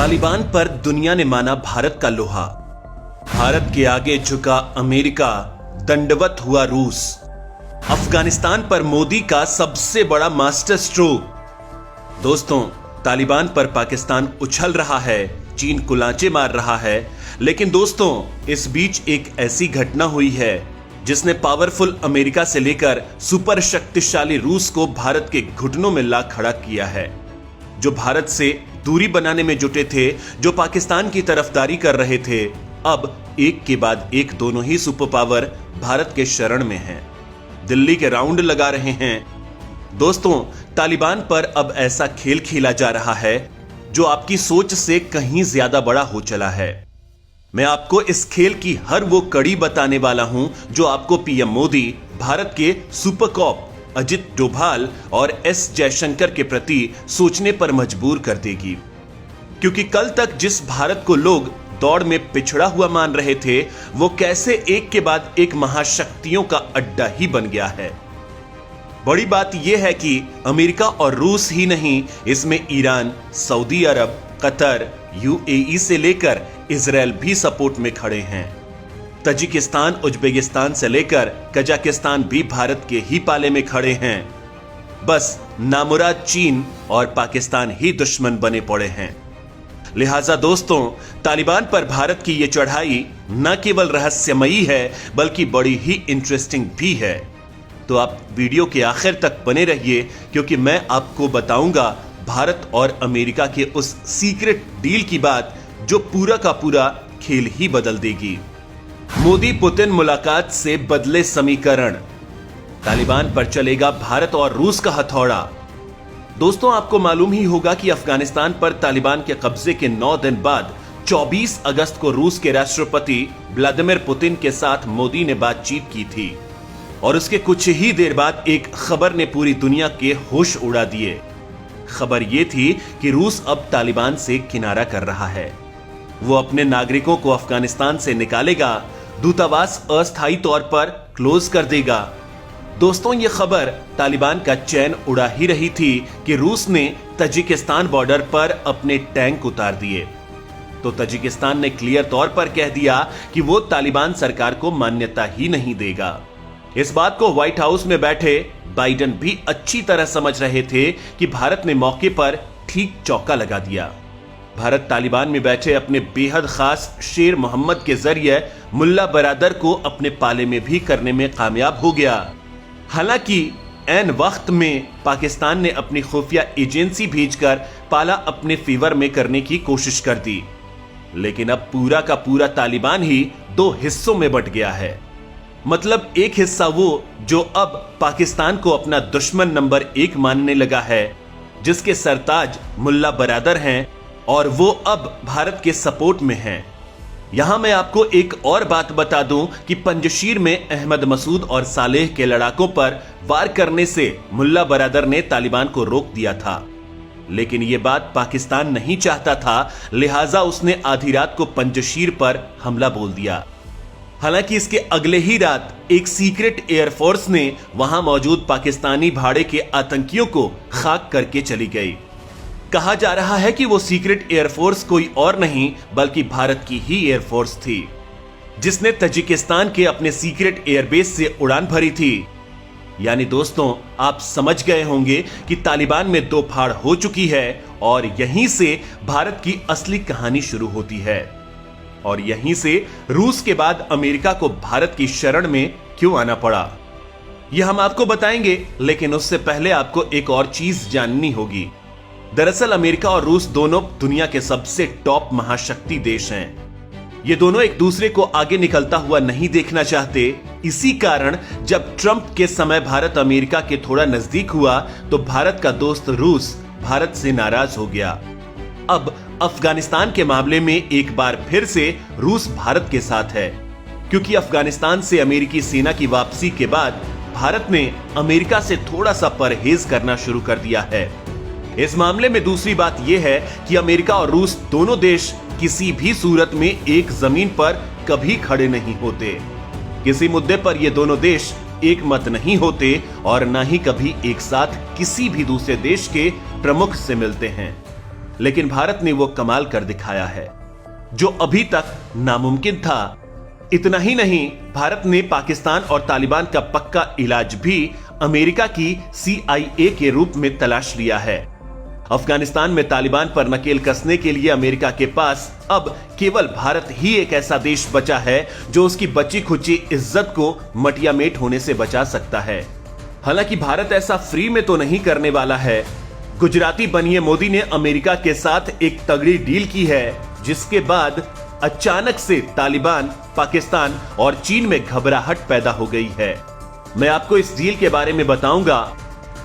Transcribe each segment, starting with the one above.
तालिबान पर दुनिया ने माना भारत का लोहा। भारत के आगे झुका अमेरिका, दंडवत हुआ रूस। अफगानिस्तान पर मोदी का सबसे बड़ा मास्टर स्ट्रोक। दोस्तों, तालिबान पर पाकिस्तान उछल रहा है, चीन कुलांचे मार रहा है, लेकिन दोस्तों इस बीच एक ऐसी घटना हुई है जिसने पावरफुल अमेरिका से लेकर सुपर शक्तिशाली रूस को भारत के घुटनों में ला खड़ा किया है। जो भारत से दूरी बनाने में जुटे थे, जो पाकिस्तान की तरफदारी कर रहे थे, अब एक के बाद एक दोनों ही सुपर पावर भारत के शरण में हैं, दिल्ली के राउंड लगा रहे हैं। दोस्तों, तालिबान पर अब ऐसा खेल खेला जा रहा है जो आपकी सोच से कहीं ज्यादा बड़ा हो चला है। मैं आपको इस खेल की हर वो कड़ी बताने वाला हूं जो आपको पीएम मोदी, भारत के सुपर कॉप अजित डोभाल और एस जयशंकर के प्रति सोचने पर मजबूर कर देगी। क्योंकि कल तक जिस भारत को लोग दौड़ में पिछड़ा हुआ मान रहे थे, वो कैसे एक के बाद एक महाशक्तियों का अड्डा ही बन गया है। बड़ी बात यह है कि अमेरिका और रूस ही नहीं, इसमें ईरान, सऊदी अरब, कतर, यूएई से लेकर इजराइल भी सपोर्ट में खड़े हैं। तजिकिस्तान, उज्बेकिस्तान से लेकर कजाकिस्तान भी भारत के ही पाले में खड़े हैं। बस नामुराद चीन और पाकिस्तान ही दुश्मन बने पड़े हैं। लिहाजा दोस्तों, तालिबान पर भारत की यह चढ़ाई न केवल रहस्यमयी है बल्कि बड़ी ही इंटरेस्टिंग भी है। तो आप वीडियो के आखिर तक बने रहिए, क्योंकि मैं आपको बताऊंगा भारत और अमेरिका के उस सीक्रेट डील की बात जो पूरा का पूरा खेल ही बदल देगी। मोदी पुतिन मुलाकात से बदले समीकरण, तालिबान पर चलेगा भारत और रूस का हथौड़ा। दोस्तों, आपको मालूम ही होगा कि अफगानिस्तान पर तालिबान के कब्जे के 9 दिन बाद 24 अगस्त को रूस के राष्ट्रपति व्लादिमीर पुतिन के साथ मोदी ने बातचीत की थी और उसके कुछ ही देर बाद एक खबर ने पूरी दुनिया के होश उड़ा दिए। खबर यह थी कि रूस अब तालिबान से किनारा कर रहा है। वो अपने नागरिकों को अफगानिस्तान से निकालेगा, दूतावास अस्थायी तौर पर क्लोज कर देगा। दोस्तों, ये खबर तालिबान का चैन उड़ा ही रही थी कि रूस ने तजिकिस्तान बॉर्डर पर अपने टैंक उतार दिए। तो तजिकिस्तान ने क्लियर तौर पर कह दिया कि वो तालिबान सरकार को मान्यता ही नहीं देगा। इस बात को व्हाइट हाउस में बैठे बाइडेन भी अच्छी तरह समझ रहे थे कि भारत ने मौके पर ठीक चौका लगा दिया। भारत तालिबान में बैठे अपने बेहद खास शेर मोहम्मद के जरिए मुल्ला बरादर को अपने पाले में भी करने में कामयाब हो गया। हालांकि ऐन वक्त में पाकिस्तान ने अपनी खुफिया एजेंसी भेजकर पाला अपने फेवर में करने की कोशिश कर दी, लेकिन अब पूरा का पूरा तालिबान ही 2 हिस्सों में बंट गया है। मतलब एक हिस्सा वो जो अब पाकिस्तान को अपना दुश्मन नंबर 1 मानने लगा है, जिसके सरताज मुल्ला बरादर हैं, और वो अब भारत के सपोर्ट में हैं। यहां मैं आपको एक और बात बता दूं कि पंजशीर में अहमद मसूद और सालेह के लड़ाकों पर वार करने से मुल्ला बरादर ने तालिबान को रोक दिया था, लेकिन यह बात पाकिस्तान नहीं चाहता था, लिहाजा उसने आधी रात को पंजशीर पर हमला बोल दिया। हालांकि इसके अगले ही रात एक सीक्रेट एयरफोर्स ने वहां मौजूद पाकिस्तानी भाड़े के आतंकियों को खाक करके चली गई। कहा जा रहा है कि वो सीक्रेट एयरफोर्स कोई और नहीं बल्कि भारत की ही एयरफोर्स थी, जिसने तजिकिस्तान के अपने सीक्रेट एयरबेस से उड़ान भरी थी। यानी दोस्तों, आप समझ गए होंगे कि तालिबान में 2 फाड़ हो चुकी है और यहीं से भारत की असली कहानी शुरू होती है। और यहीं से रूस के बाद अमेरिका को भारत की शरण में क्यों आना पड़ा, यह हम आपको बताएंगे, लेकिन उससे पहले आपको एक और चीज जाननी होगी। दरअसल अमेरिका और रूस दोनों दुनिया के सबसे टॉप महाशक्ति देश हैं। ये दोनों एक दूसरे को आगे निकलता हुआ नहीं देखना चाहते। इसी कारण जब ट्रंप के समय भारत अमेरिका के थोड़ा नजदीक हुआ तो भारत का दोस्त रूस भारत से नाराज हो गया। अब अफगानिस्तान के मामले में एक बार फिर से रूस भारत के साथ है, क्योंकि अफगानिस्तान से अमेरिकी सेना की वापसी के बाद भारत ने अमेरिका से थोड़ा सा परहेज करना शुरू कर दिया है। इस मामले में दूसरी बात यह है कि अमेरिका और रूस दोनों देश किसी भी सूरत में एक जमीन पर कभी खड़े नहीं होते। किसी मुद्दे पर ये दोनों देश एक मत नहीं होते और न ही कभी एक साथ किसी भी दूसरे देश के प्रमुख से मिलते हैं। लेकिन भारत ने वो कमाल कर दिखाया है जो अभी तक नामुमकिन था। इतना ही नहीं, भारत ने पाकिस्तान और तालिबान का पक्का इलाज भी अमेरिका की CIA के रूप में तलाश लिया है। अफगानिस्तान में तालिबान पर नकेल कसने के लिए अमेरिका के पास अब केवल भारत ही एक ऐसा देश बचा है जो उसकी बची खुची इज्जत को मटियामेट होने से बचा सकता है। हालांकि भारत ऐसा फ्री में तो नहीं करने वाला है। गुजराती बनिए मोदी ने अमेरिका के साथ एक तगड़ी डील की है, जिसके बाद अचानक से तालिबान, पाकिस्तान और चीन में घबराहट पैदा हो गई है। मैं आपको इस डील के बारे में बताऊंगा।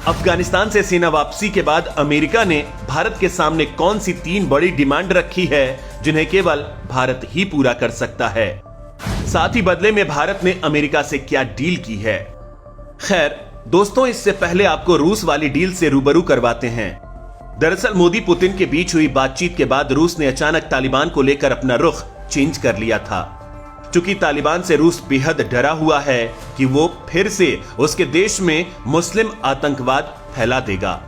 अफगानिस्तान से सेना वापसी के बाद अमेरिका ने भारत के सामने कौन सी 3 बड़ी डिमांड रखी है जिन्हें केवल भारत ही पूरा कर सकता है। साथ ही बदले में भारत ने अमेरिका से क्या डील की है। खैर दोस्तों, इससे पहले आपको रूस वाली डील से रूबरू करवाते हैं। दरअसल मोदी पुतिन के बीच हुई बातचीत के बाद रूस ने अचानक तालिबान को लेकर अपना रुख चेंज कर लिया था। चूंकि तालिबान से रूस बेहद डरा हुआ है कि वो फिर से उसके देश में मुस्लिम आतंकवाद फैला देगा,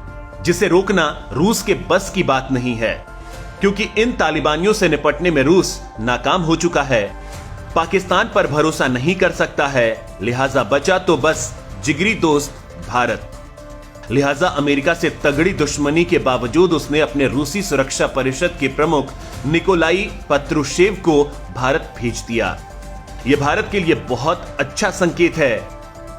जिसे रोकना रूस के बस की बात नहीं है, क्योंकि इन तालिबानियों से निपटने में रूस नाकाम हो चुका है। पाकिस्तान पर भरोसा नहीं कर सकता है, लिहाजा बचा तो बस जिगरी दोस्त भारत। लिहाजा अमेरिका से तगड़ी दुश्मनी के बावजूद उसने अपने रूसी सुरक्षा परिषद के प्रमुख निकोलाई पत्रुशेव को भारत भेज दिया। यह भारत के लिए बहुत अच्छा संकेत है।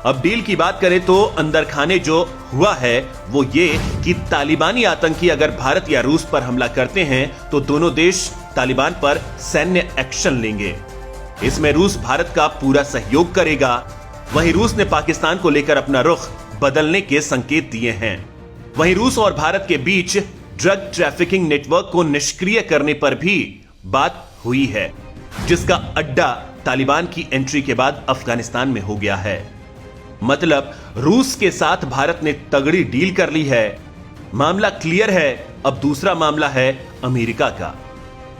अब डील की बात करें तो अंदर खाने जो हुआ है वो ये कि तालिबानी आतंकी अगर भारत या रूस पर हमला करते हैं तो दोनों देश तालिबान पर सैन्य एक्शन लेंगे। इसमें रूस भारत का पूरा सहयोग करेगा। वहीं रूस ने पाकिस्तान को लेकर अपना रुख बदलने के संकेत दिए हैं। वहीं रूस और भारत के बीच ड्रग ट्रैफिकिंग नेटवर्क को निष्क्रिय करने पर भी बात हुई है, जिसका अड्डा तालिबान की एंट्री के बाद अफगानिस्तान में हो गया है। मतलब रूस के साथ भारत ने तगड़ी डील कर ली है। मामला क्लियर है। अब दूसरा मामला है अमेरिका का।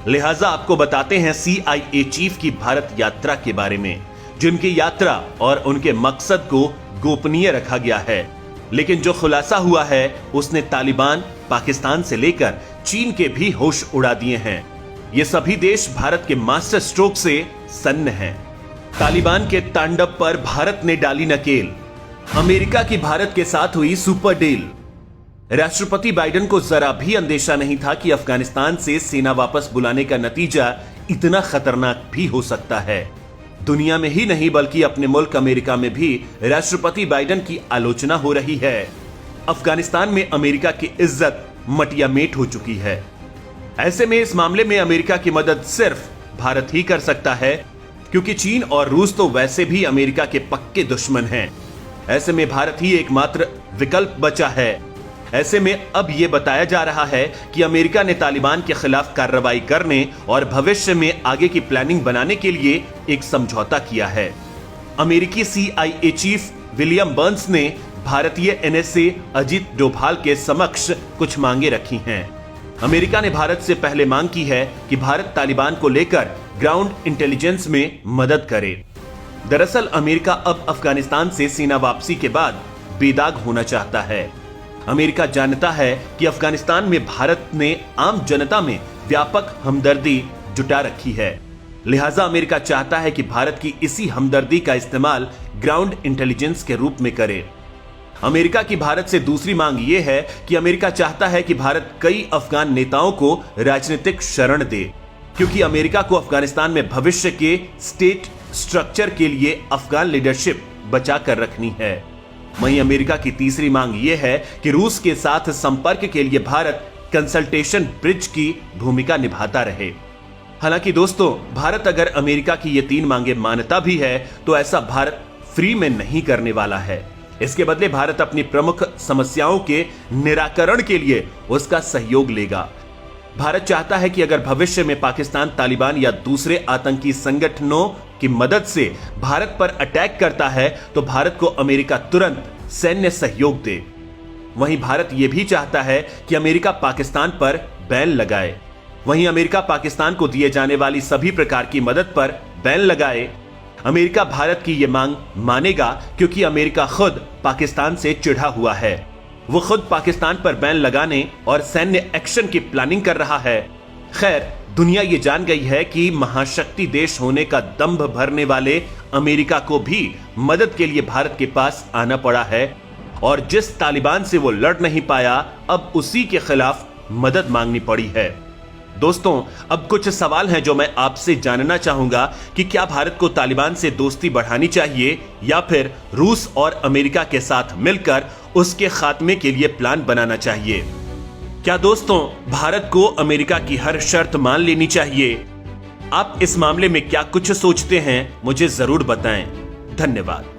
लिहाजा आपको बताते हैं CIA चीफ की भारत यात्रा के बारे में, जिनकी यात्रा और उनके मकसद को गोपनीय रखा गया है। लेकिन जो खुलासा हुआ है उसने तालिबान, पाकिस्तान से लेकर चीन के भी होश उड़ा दिए हैं। ये सभी देश भारत के मास्टर स्ट्रोक से सन्न हैं। तालिबान के तांडव पर भारत ने डाली नकेल। अमेरिका की भारत के साथ हुई सुपर डील। राष्ट्रपति बाइडेन को जरा भी अंदेशा नहीं था कि अफगानिस्तान से सेना वापस बुलाने का नतीजा इतना खतरनाक भी हो सकता है। दुनिया में ही नहीं बल्कि अपने मुल्क अमेरिका में भी राष्ट्रपति बाइडेन की आलोचना हो रही है। अफगानिस्तान में अमेरिका की इज्जत मटियामेट हो चुकी है। ऐसे में इस मामले में अमेरिका की मदद सिर्फ भारत ही कर सकता है, क्योंकि चीन और रूस तो वैसे भी अमेरिका के पक्के दुश्मन हैं। ऐसे में भारत ही एकमात्र विकल्प बचा है। ऐसे में अब यह बताया जा रहा है कि अमेरिका ने तालिबान के खिलाफ कार्रवाई करने और भविष्य में आगे की प्लानिंग बनाने के लिए एक समझौता किया है। अमेरिकी CIA चीफ विलियम बर्न्स ने भारतीय NSA अजीत डोभाल के समक्ष कुछ मांगे रखी हैं। अमेरिका ने भारत से पहले मांग की है कि भारत तालिबान को लेकर ग्राउंड इंटेलिजेंस में मदद करे। दरअसल अमेरिका अब अफगानिस्तान से सेना वापसी के बाद बेदाग होना चाहता है। अमेरिका जानता है कि अफगानिस्तान में भारत ने आम जनता में व्यापक हमदर्दी जुटा रखी है। लिहाजा अमेरिका चाहता है कि भारत की इसी हमदर्दी का इस्तेमाल ग्राउंड इंटेलिजेंस के रूप में करे। अमेरिका की भारत से दूसरी मांग यह है कि अमेरिका चाहता है कि भारत कई अफगान नेताओं को राजनीतिक शरण दे, क्योंकि अमेरिका को अफगानिस्तान में भविष्य के स्टेट स्ट्रक्चर के लिए अफगान लीडरशिप बचा कर रखनी है। वहीं अमेरिका की तीसरी मांग यह है कि रूस के साथ संपर्क के लिए भारत कंसल्टेशन ब्रिज की भूमिका निभाता रहे। हालांकि दोस्तों, भारत अगर अमेरिका की ये 3 मांगे मानता भी है तो ऐसा भारत फ्री में नहीं करने वाला है। इसके बदले भारत अपनी प्रमुख समस्याओं के निराकरण के लिए उसका सहयोग लेगा। भारत चाहता है कि अगर भविष्य में पाकिस्तान तालिबान या दूसरे आतंकी संगठनों की मदद से भारत पर अटैक करता है तो भारत को अमेरिका तुरंत सैन्य सहयोग दे। वहीं भारत यह भी चाहता है कि अमेरिका पाकिस्तान पर बैन लगाए। वहीं अमेरिका पाकिस्तान को दिए जाने वाली सभी प्रकार की मदद पर बैन लगाए। अमेरिका भारत की यह मांग मानेगा क्योंकि अमेरिका खुद पाकिस्तान से चिढ़ा हुआ है। वो खुद पाकिस्तान पर बैन लगाने और सैन्य एक्शन की प्लानिंग कर रहा है। खैर, दुनिया ये जान गई है कि महाशक्ति देश होने का दंभ भरने वाले अमेरिका को भी मदद के लिए भारत के पास आना पड़ा है और जिस तालिबान से वो लड़ नहीं पाया, अब उसी के खिलाफ मदद मांगनी पड़ी है। दोस्तों, अब कुछ सवाल हैं जो मैं आपसे जानना चाहूंगा कि क्या भारत को तालिबान से दोस्ती बढ़ानी चाहिए या फिर रूस और अमेरिका के साथ मिलकर उसके खात्मे के लिए प्लान बनाना चाहिए। क्या दोस्तों, भारत को अमेरिका की हर शर्त मान लेनी चाहिए? आप इस मामले में क्या कुछ सोचते हैं, मुझे जरूर बताएं। धन्यवाद।